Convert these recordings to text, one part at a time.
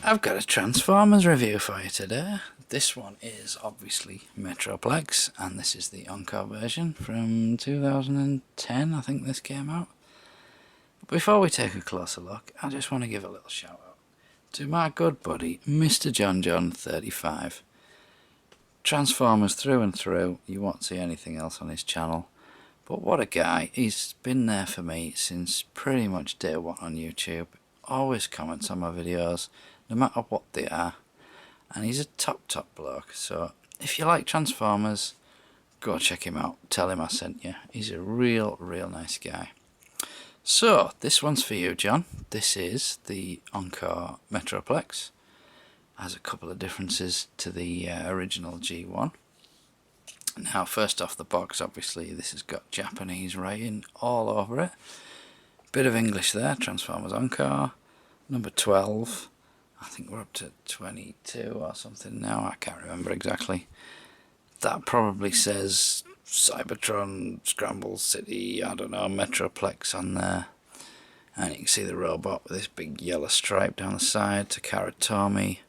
I've got a Transformers review for you today. This one is obviously Metroplex, and this is the Encore version from 2010, I think this came out. But before we take a closer look, I just want to give a little shout out to my good buddy, Mr. John35. Transformers through and through, you won't see anything else on his channel. But what a guy, he's been there for me since pretty much day one on YouTube. Always comments on my videos, no matter what they are, and he's a top bloke. So if you like Transformers, go check him out, tell him I sent you. He's a real nice guy. So this one's for you, John. This is the Encore Metroplex. Has a couple of differences to the original G1. Now first off the box, obviously this has got Japanese writing all over it. Bit of English there, Transformers Encore, number 12. I think we're up to 22 or something now, I can't remember exactly. That probably says Cybertron, Scramble City, I don't know, Metroplex on there. And you can see the robot with this big yellow stripe down the side, Takara Tomy.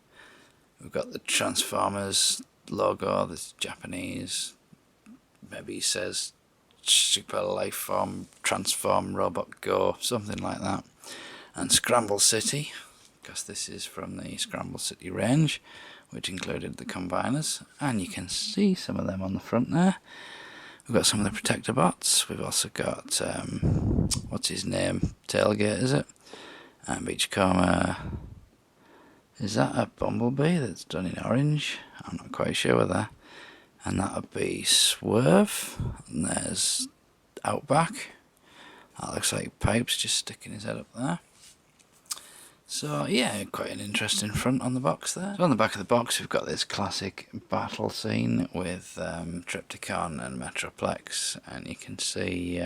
We've got the Transformers logo, this Japanese, maybe it says Super Life Form, Transform Robot Go, something like that. And Scramble City, because this is from the Scramble City range, which included the combiners, and you can see some of them on the front there. We've got some of the protector bots. We've also got what's his name, Tailgate, is it? And Beachcomber. Is that a Bumblebee that's done in orange? I'm not quite sure whether. And that would be Swerve. And there's Outback. That looks like Pipes just sticking his head up there. So yeah, quite an interesting front on the box there. So on the back of the box we've got this classic battle scene with Triptychon and Metroplex, and you can see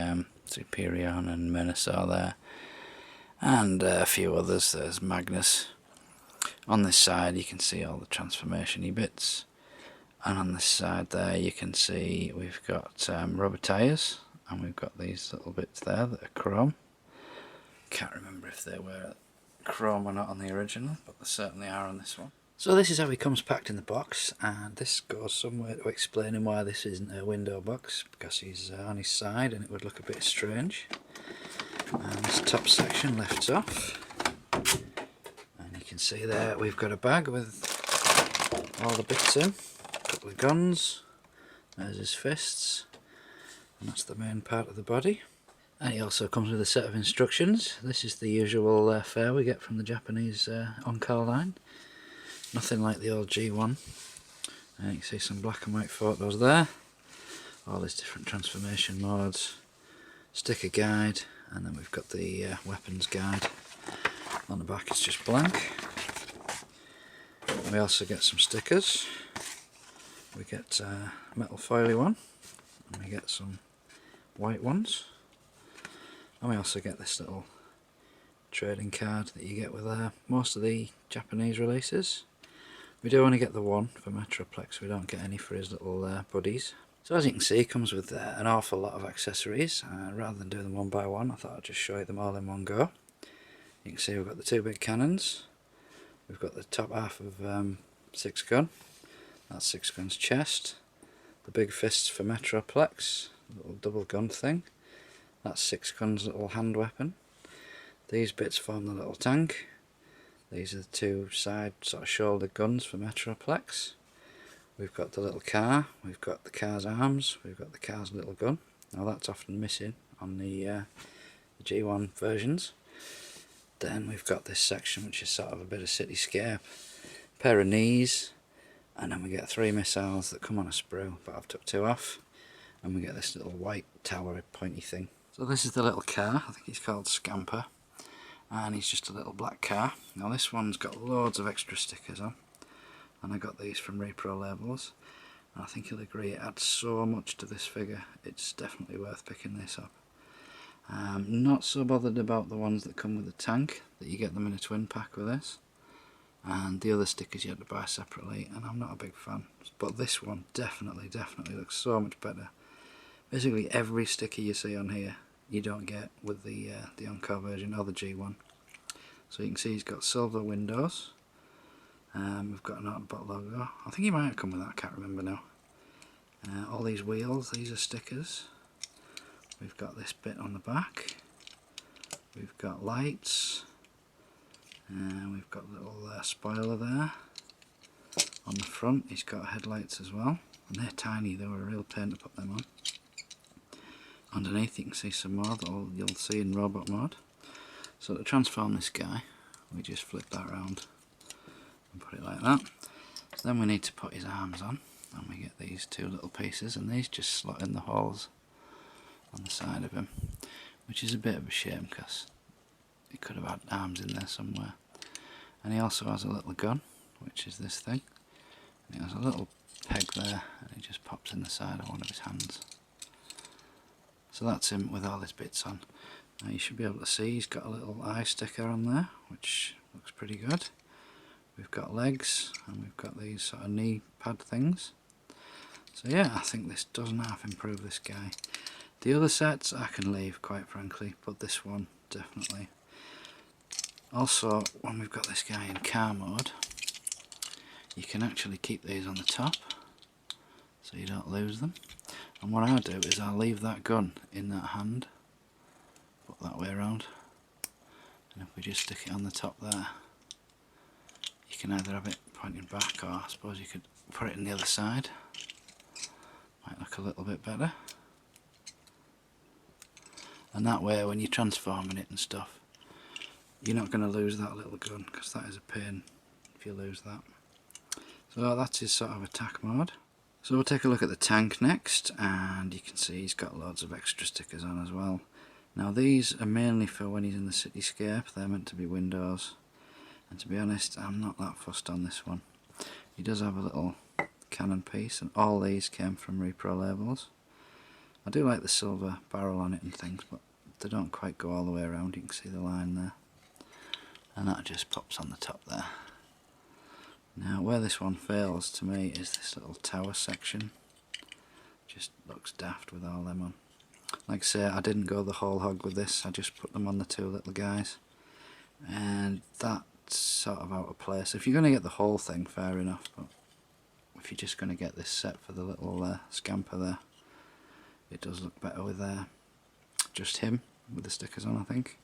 Superion and Menasor there, and a few others. There's Magnus. On this side you can see all the transformation-y bits, and on this side there you can see we've got rubber tyres, and we've got these little bits there that are chrome. Can't remember if they were chrome or not on the original, but they certainly are on this one. So this is how he comes packed in the box, and this goes somewhere to explaining why this isn't a window box, because he's on his side and it would look a bit strange. And this top section lifts off, and you can see there we've got a bag with all the bits in, a couple of guns, there's his fists, and that's the main part of the body. And he also comes with a set of instructions. This is the usual fare we get from the Japanese Encore line. Nothing like the old G1. And you can see some black and white photos there. All these different transformation modes. Sticker guide, and then we've got the weapons guide. On the back it's just blank. We also get some stickers. We get a metal foily one, and we get some white ones. And we also get this little trading card that you get with most of the Japanese releases. We do only get the one for Metroplex, we don't get any for his little buddies. So as you can see, it comes with an awful lot of accessories. Rather than do them one by one, I thought I'd just show you them all in one go. You can see we've got the two big cannons. We've got the top half of 6 gun. That's 6 gun's chest. The big fists for Metroplex, little double gun thing. That's 6 gun's little hand weapon. These bits form the little tank. These are the two side sort of shoulder guns for Metroplex. We've got the little car, we've got the car's arms, we've got the car's little gun. Now that's often missing on the G1 versions. Then we've got this section which is sort of a bit of cityscape. Pair of knees, and then we get 3 missiles that come on a sprue, but I've took 2 off. And we get this little white tower pointy thing. So this is the little car, I think he's called Scamper, and he's just a little black car. Now this one's got loads of extra stickers on, and I got these from Repro Labels, and I think you'll agree it adds so much to this figure, it's definitely worth picking this up. Not so bothered about the ones that come with the tank, that you get them in a twin pack with this, and the other stickers you have to buy separately, and I'm not a big fan, but this one definitely looks so much better. Basically every sticker you see on here you don't get with the Encore version or the G1. So you can see he's got silver windows, We've got an Autobot logo. I think he might have come with that, I can't remember now. All these wheels, these are stickers. We've got this bit on the back. We've got lights. We've got a little spoiler there. On the front he's got headlights as well. And they're tiny, they were a real pain to put them on. Underneath you can see some more that you'll see in robot mode. So to transform this guy, we just flip that around and put it like that. So then we need to put his arms on, and we get these two little pieces, and these just slot in the holes on the side of him, which is a bit of a shame because he could have had arms in there somewhere. And he also has a little gun, which is this thing. And he has a little peg there, and it just pops in the side of one of his hands. So that's him with all his bits on. Now you should be able to see he's got a little eye sticker on there, which looks pretty good. We've got legs, and we've got these sort of knee pad things. So yeah, I think this does half improve this guy. The other sets I can leave, quite frankly, but this one definitely. Also, when we've got this guy in car mode, you can actually keep these on the top, so you don't lose them. And what I do is I'll leave that gun in that hand, put that way around, and if we just stick it on the top there, you can either have it pointing back, or I suppose you could put it in the other side. Might look a little bit better. And that way when you're transforming it and stuff, you're not going to lose that little gun, because that is a pain if you lose that. So that's his sort of attack mode. So we'll take a look at the tank next, and you can see he's got loads of extra stickers on as well. Now these are mainly for when he's in the cityscape, they're meant to be windows, and to be honest I'm not that fussed on this one. He does have a little cannon piece, and all these came from repro labels. I do like the silver barrel on it and things, but they don't quite go all the way around. You can see the line there, and that just pops on the top there. Now where this one fails to me is this little tower section. Just looks daft with all them on. Like I say, I didn't go the whole hog with this, I just put them on the two little guys, and that's sort of out of place. If you're going to get the whole thing, fair enough, but if you're just going to get this set for the little scamper there, it does look better with just him with the stickers on, I think.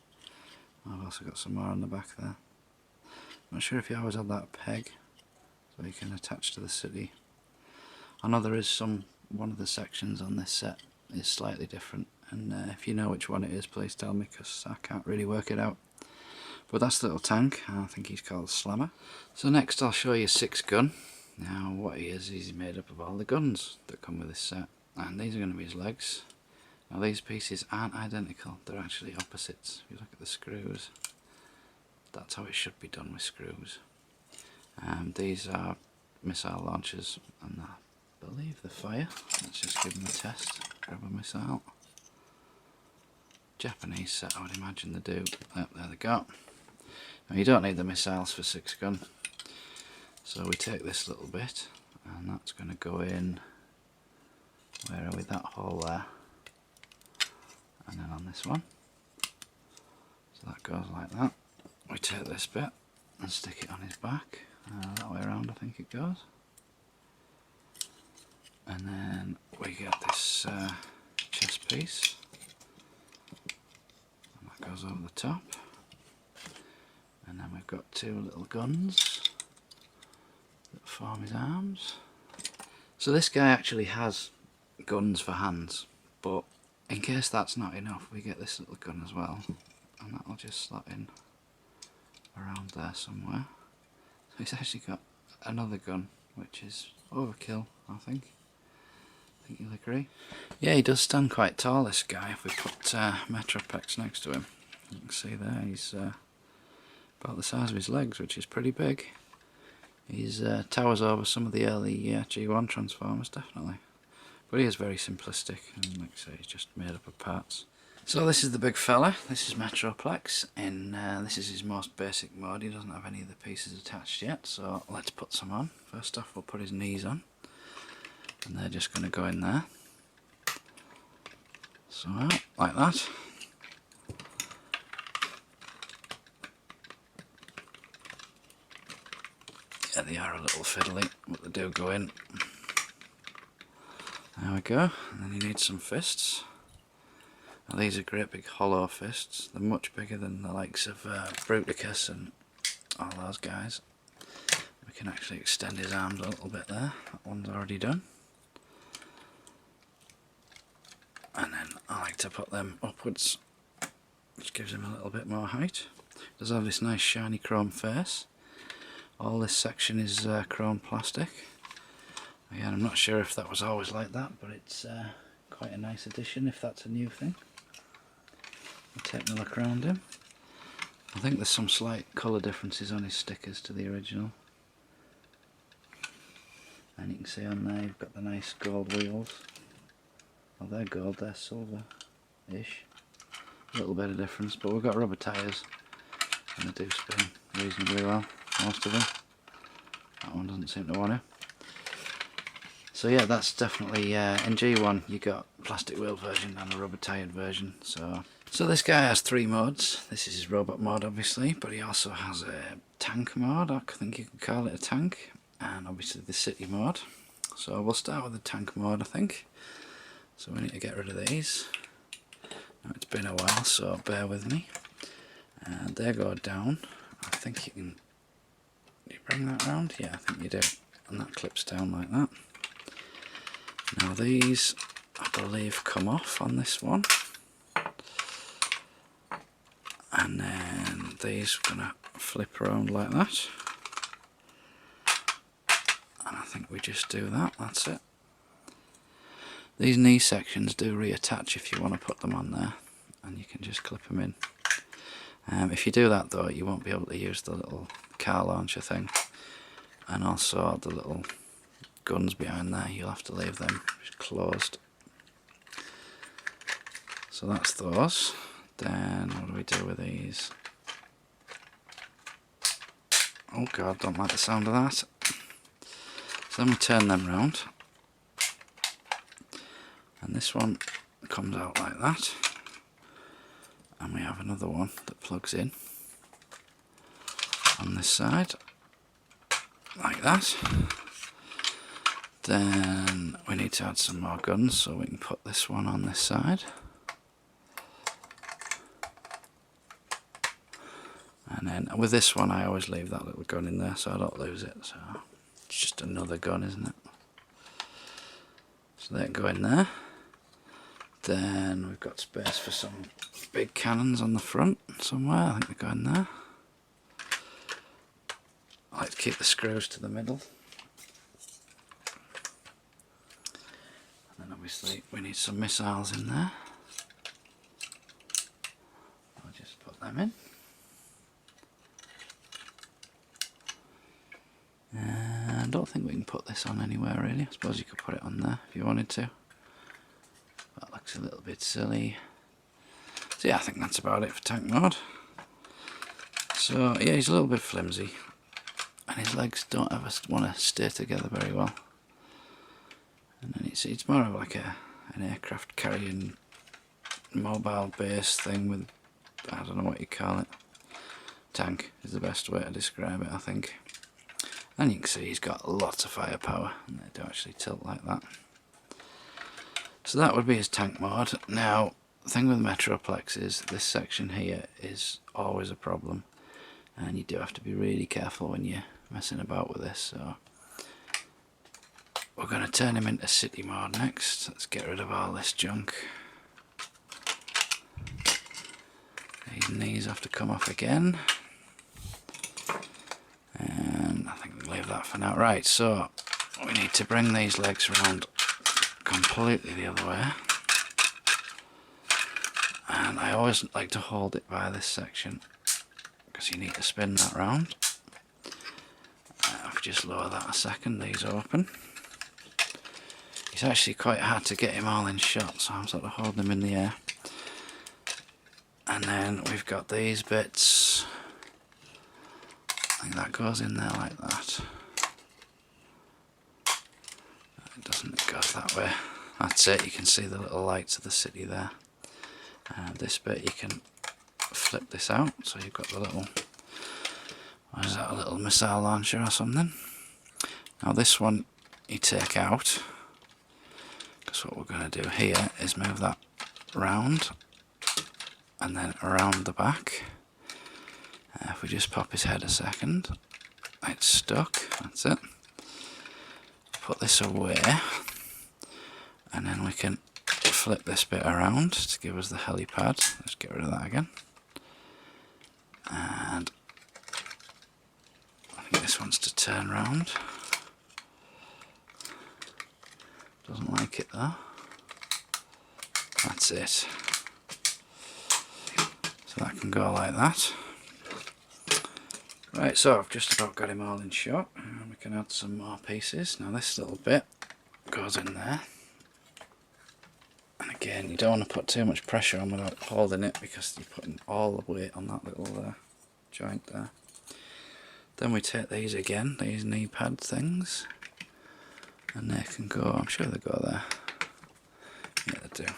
I've also got some more on the back there. I'm not sure if you always have that peg so you can attach to the city. I know there is one of the sections on this set is slightly different, and if you know which one it is, please tell me, because I can't really work it out. But that's the little tank, I think he's called Slammer. So next I'll show you 6 gun. Now what he is, he's made up of all the guns that come with this set, and these are going to be his legs. Now these pieces aren't identical, they're actually opposites. If you look at the screws, that's how it should be done with screws. These are missile launchers, and I believe the fire. Let's just give them a test. Grab a missile. Japanese set, I would imagine they do. Oh, there they go. Now you don't need the missiles for 6 gun. So we take this little bit, and that's going to go in, where are we, that hole there, and then on this one. So that goes like that. We take this bit and stick it on his back, that way around I think it goes. And then we get this chest piece, and that goes over the top. And then we've got 2 little guns that form his arms. So this guy actually has guns for hands, but in case that's not enough, we get this little gun as well, and that'll just slot in around there somewhere. So he's actually got another gun, which is overkill, I think. I think you'll agree. Yeah, he does stand quite tall, this guy. If we put Metroplex next to him, you can see there he's about the size of his legs, which is pretty big. He's towers over some of the early G1 Transformers, definitely. But he is very simplistic, and like I say, he's just made up of parts. So this is the big fella. This is Metroplex, and this is his most basic mode. He doesn't have any of the pieces attached yet, so let's put some on. First off, we'll put his knees on, and they're just going to go in there. So, like that. Yeah, they are a little fiddly, but they do go in. There we go. And then you need some fists. Now, these are great big hollow fists. They're much bigger than the likes of Bruticus and all those guys. We can actually extend his arms a little bit there. That one's already done. And then I like to put them upwards, which gives him a little bit more height. It does have this nice shiny chrome face. All this section is chrome plastic. Again, I'm not sure if that was always like that, but it's quite a nice addition if that's a new thing. I'll take a look around him. I think there's some slight colour differences on his stickers to the original. And you can see on there you've got the nice gold wheels. Well, they're gold, they're silver-ish. A little bit of difference, but we've got rubber tyres and they do spin reasonably well, most of them. That one doesn't seem to want to. So yeah, that's definitely in G1 you got plastic wheel version and a rubber tyred version. So this guy has 3 modes. This is his robot mode obviously, but he also has a tank mode, I think you could call it a tank, and obviously the city mode. So we'll start with the tank mode I think. So we need to get rid of these. Now it's been a while, so bear with me. And they go down. I think you can... Do you bring that round? Yeah, I think you do. And that clips down like that. Now these, I believe, come off on this one. And then these are going to flip around like that. And I think we just do that, that's it. These knee sections do reattach if you want to put them on there. And you can just clip them in. If you do that though, you won't be able to use the little car launcher thing. And also the little guns behind there, you'll have to leave them closed. So that's those. Then what do we do with these? Oh god, don't like the sound of that. So then we turn them round. And this one comes out like that. And we have another one that plugs in on this side, like that. Then we need to add some more guns, so we can put this one on this side. And then with this one I always leave that little gun in there so I don't lose it, so it's just another gun, isn't it? So they go in there. Then we've got space for some big cannons on the front somewhere, I think they go in there. I like to keep the screws to the middle. And then obviously we need some missiles in there. I'll just put them in. I don't think we can put this on anywhere really. I suppose you could put it on there if you wanted to. That looks a little bit silly. So yeah, I think that's about it for tank mode. So yeah, he's a little bit flimsy. And his legs don't ever want to stay together very well. And then it's more of like an aircraft carrying mobile base thing with, I don't know what you call it. Tank is the best way to describe it, I think. And you can see he's got lots of firepower, and they do actually tilt like that. So that would be his tank mode. Now, the thing with Metroplex is this section here is always a problem, and you do have to be really careful when you're messing about with this. So we're going to turn him into city mode next. Let's get rid of all this junk. These knees have to come off again. And I think we'll leave that for now. Right, so we need to bring these legs around completely the other way. And I always like to hold it by this section because you need to spin that round. If you just lower that a second, these open. It's actually quite hard to get him all in shot, so I'm sort of holding him in the air. And then we've got these bits. I think that goes in there like that. It doesn't, it goes that way. That's it, you can see the little lights of the city there. And this bit you can flip this out, so you've got the little, what is that, a little missile launcher or something. Now this one you take out, because what we're going to do here is move that round and then around the back. If we just pop his head a second, it's stuck, that's it. Put this away, and then we can flip this bit around to give us the helipad. Let's get rid of that again. And I think this wants to turn round. Doesn't like it though. That's it. So that can go like that. Right, so I've just about got him all in shot, and we can add some more pieces. Now this little bit goes in there, and again you don't want to put too much pressure on without holding it, because you're putting all the weight on that little joint there. Then we take these again, these knee pad things, and they can go, I'm sure they go there. Yeah, they do.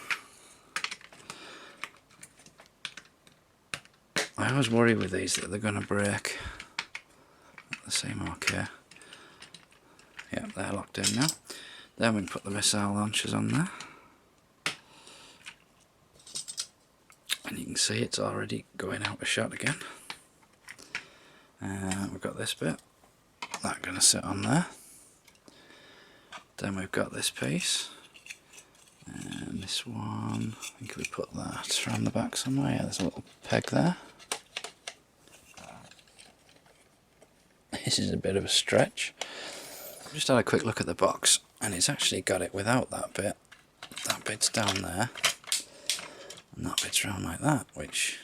I always worry with these that they're going to break. They seem okay. Yeah, they're locked in now. Then we can put the missile launchers on there. And you can see it's already going out of shot again. We've got this bit. That's going to sit on there. Then we've got this piece. And this one, I think we put that around the back somewhere. Yeah, there's a little peg there. This is a bit of a stretch. Just had a quick look at the box, and it's actually got it without that bit. That bit's down there, and that bit's round like that, which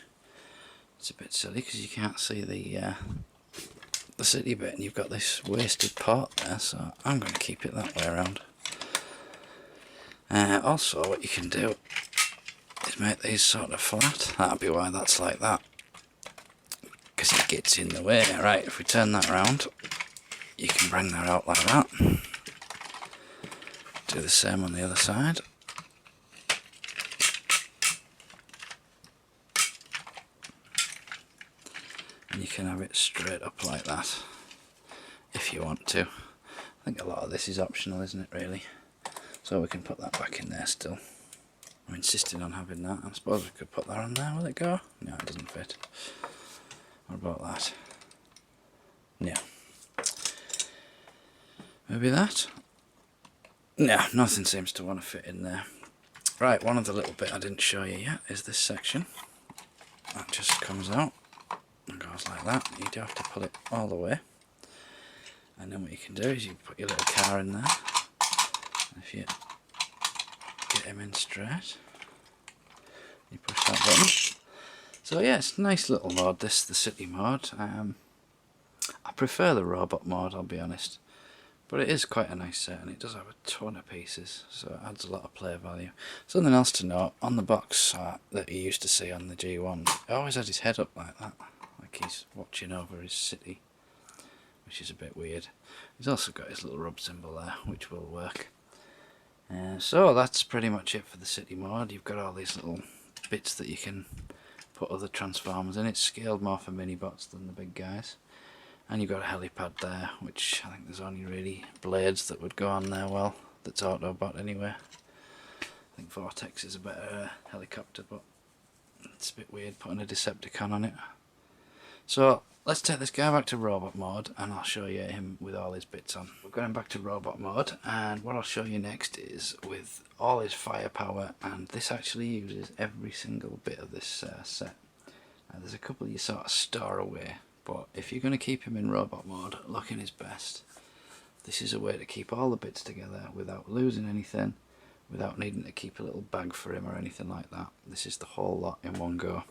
is a bit silly because you can't see the city bit, and you've got this wasted part there. So I'm going to keep it that way around. Also, what you can do is make these sort of flat. That'll be why that's like that, because it gets in the way. Right, if we turn that around, you can bring that out like that. Do the same on the other side. And you can have it straight up like that, if you want to. I think a lot of this is optional, isn't it, really? So we can put that back in there still. I'm insisting on having that. I suppose we could put that on there. Will it go? No, it doesn't fit. What about that? No. Maybe that? No, nothing seems to want to fit in there. Right, one other little bit I didn't show you yet is this section. That just comes out and goes like that. You do have to pull it all the way. And then what you can do is you put your little car in there. And if you get him in straight, you push that button. So yeah, it's a nice little mode, this, the city mode. I prefer the robot mode, I'll be honest. But it is quite a nice set, and it does have a ton of pieces, so it adds a lot of player value. Something else to note, on the box that you used to see on the G1, it always had his head up like that, like he's watching over his city, which is a bit weird. He's also got his little rub symbol there, which will work. So that's pretty much it for the city mode. You've got all these little bits that you can put other transformers in. It's scaled more for mini bots than the big guys. And you've got a helipad there, which I think there's only really blades that would go on there. Well, that's Autobot anyway. I think Vortex is a better helicopter, but it's a bit weird putting a Decepticon on it. So let's take this guy back to robot mode, and I'll show you him with all his bits on. We're going back to robot mode, and what I'll show you next is with all his firepower, and this actually uses every single bit of this set. Now, there's a couple you sort of store away, but if you're going to keep him in robot mode, looking his best, this is a way to keep all the bits together without losing anything, without needing to keep a little bag for him or anything like that. This is the whole lot in one go.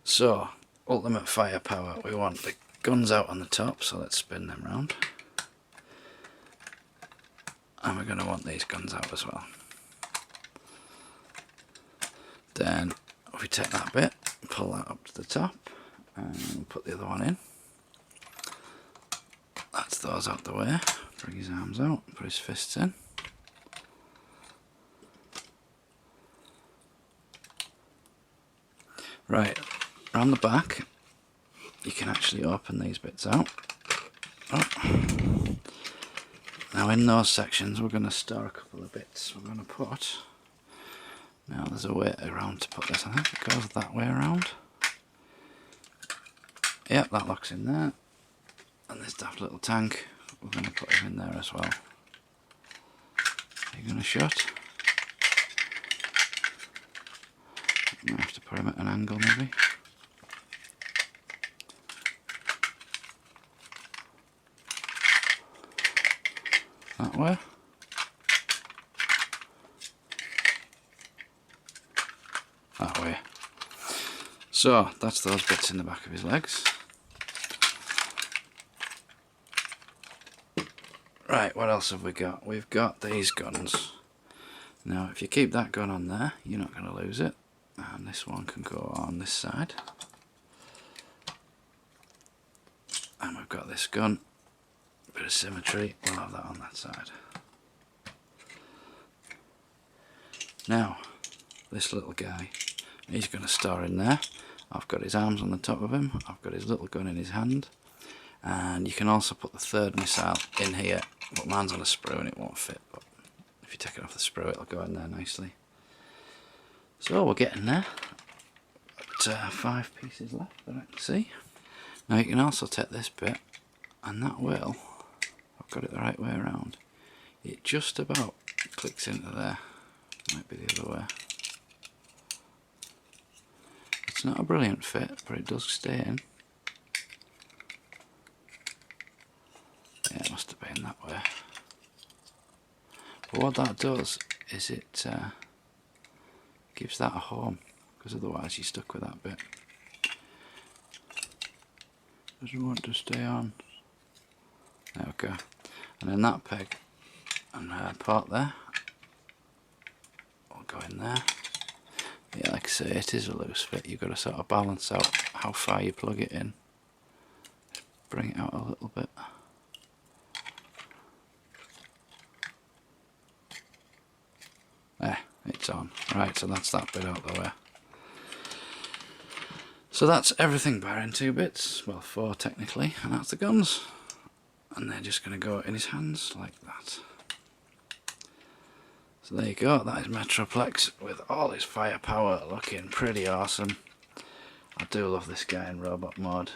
So, ultimate firepower, we want the guns out on the top, so let's spin them round. And we're going to want these guns out as well. Then if we take that bit, pull that up to the top, and put the other one in. That's those out the way. Bring his arms out, put his fists in. Right, around the back, you can actually open these bits out. Oh. Now in those sections we're going to store a couple of bits. We're going to put, now there's a way around to put this, I think it goes that way around. Yep, that locks in there. And this daft little tank, we're going to put him in there as well. Are you going to shut? I might have to put him at an angle maybe. That way. That way. So that's those bits in the back of his legs. Right, what else have we got? We've got these guns. Now if you keep that gun on there, you're not going to lose it. And this one can go on this side. And we've got this gun. Bit of symmetry, we'll have that on that side. Now, this little guy, he's going to store in there. I've got his arms on the top of him, I've got his little gun in his hand, and you can also put the third missile in here, but mine's on a sprue and it won't fit, but if you take it off the sprue it'll go in there nicely. So we're getting there. Got 5 pieces left that I can see. Now you can also take this bit, and that will, I've got it the right way around, it just about clicks into there. Might be the other way. It's not a brilliant fit, but it does stay in. Yeah, it must have been that way. But what that does is it gives that a home, because otherwise you're stuck with that bit. Doesn't want to stay on. There we go. And then that peg and part there will go in there. Yeah, like I say, it is a loose fit. You've got to sort of balance out how far you plug it in. Just bring it out a little bit. There, it's on. Right, so that's that bit out the way. So that's everything barring 2 bits, well 4 technically, and that's the guns. And they're just going to go in his hands like that. So there you go, that is Metroplex with all his firepower, looking pretty awesome. I do love this guy in robot mode.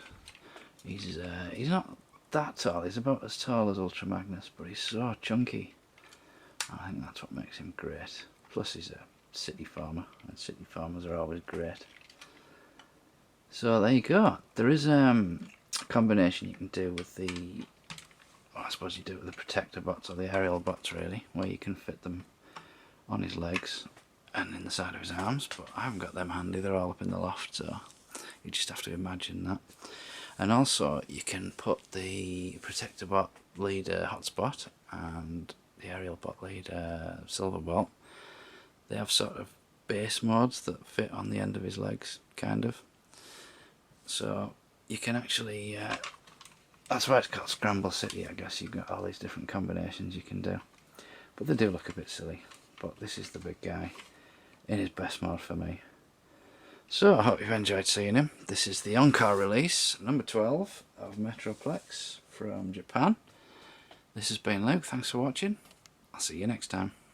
He's not that tall, he's about as tall as Ultra Magnus, but he's so chunky. I think that's what makes him great. Plus he's a city farmer, and city farmers are always great. So there you go. There is a combination you can do with the, well, I suppose you do it with the protector bots, or the aerial bots really, where you can fit them on his legs and in the side of his arms, but I haven't got them handy, they're all up in the loft, so you just have to imagine that. And also you can put the protector bot leader hotspot and the aerial bot leader silver bolt. They have sort of base modes that fit on the end of his legs, kind of. So you can actually, that's why it's called Scramble City, I guess. You've got all these different combinations you can do. But they do look a bit silly. But this is the big guy in his best mode for me. So I hope you've enjoyed seeing him. This is the Encore release, number 12 of Metroplex from Japan. This has been Luke, thanks for watching. I'll see you next time.